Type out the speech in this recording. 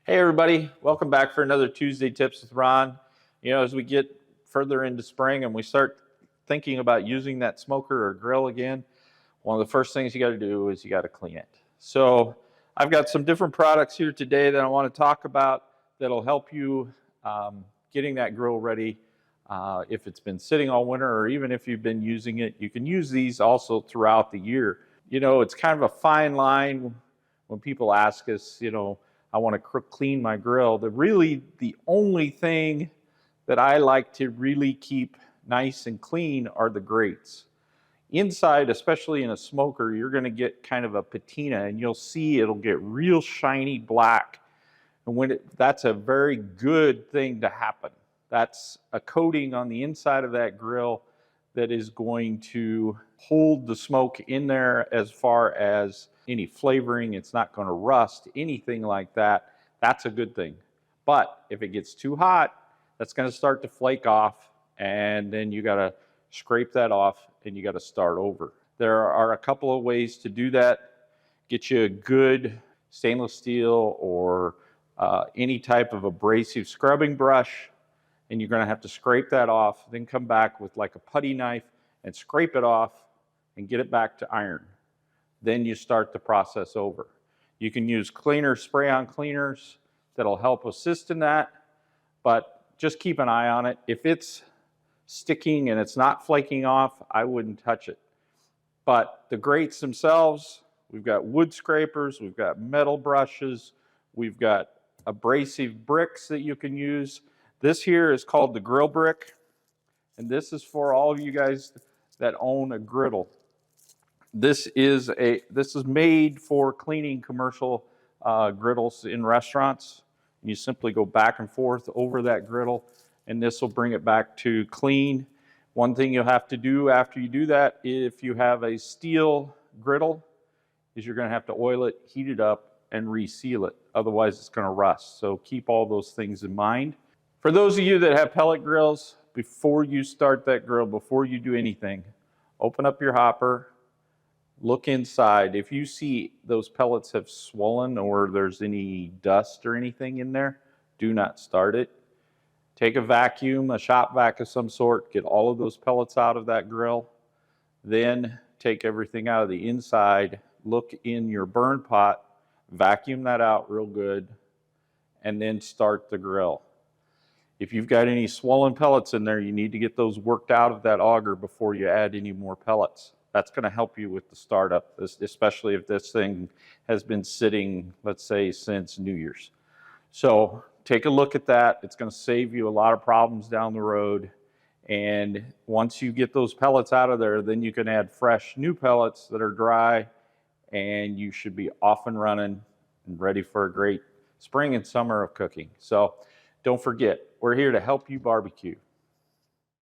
Hey everybody, welcome back for another Tuesday Tips with Ron. As we get further into spring and we start thinking about using that smoker or grill again, one of the first things you got to do is you got to clean it. So I've got some different products here today that I want to talk about that'll help you getting that grill ready. If it's been sitting all winter or even if you've been using it, you can use these also throughout the year. It's kind of a fine line when people ask us, I want to clean my grill. The only thing that I like to really keep nice and clean are the grates. Inside, especially in a smoker, you're going to get kind of a patina and you'll see it'll get real shiny black. And that's a very good thing to happen. That's a coating on the inside of that grill that is going to hold the smoke in there as far as any flavoring. It's not going to rust, anything like that. That's a good thing. But if it gets too hot, that's going to start to flake off, and then you got to scrape that off and you got to start over. There are a couple of ways to do that. Get you a good stainless steel or any type of abrasive scrubbing brush, and you're going to have to scrape that off, then come back with like a putty knife and scrape it off and get it back to iron. Then you start the process over. You can use cleaners, spray-on cleaners that'll help assist in that, but just keep an eye on it. If it's sticking and it's not flaking off, I wouldn't touch it. But the grates themselves, we've got wood scrapers, we've got metal brushes, we've got abrasive bricks that you can use. This here is called the grill brick, and this is for all of you guys that own a griddle. This is made for cleaning commercial griddles in restaurants. You simply go back and forth over that griddle, and this will bring it back to clean. One thing you'll have to do after you do that, if you have a steel griddle, is you're going to have to oil it, heat it up, and reseal it. Otherwise, it's going to rust. So keep all those things in mind. For those of you that have pellet grills, before you start that grill, before you do anything, open up your hopper, look inside. If you see those pellets have swollen or there's any dust or anything in there, do not start it. Take a vacuum, a shop vac of some sort, get all of those pellets out of that grill. Then take everything out of the inside, look in your burn pot, vacuum that out real good, and then start the grill. If you've got any swollen pellets in there, you need to get those worked out of that auger before you add any more pellets. That's going to help you with the startup, especially if this thing has been sitting, let's say, since New Year's. So take a look at that. It's going to save you a lot of problems down the road. And once you get those pellets out of there, then you can add fresh new pellets that are dry, and you should be off and running and ready for a great spring and summer of cooking. So don't forget, we're here to help you barbecue.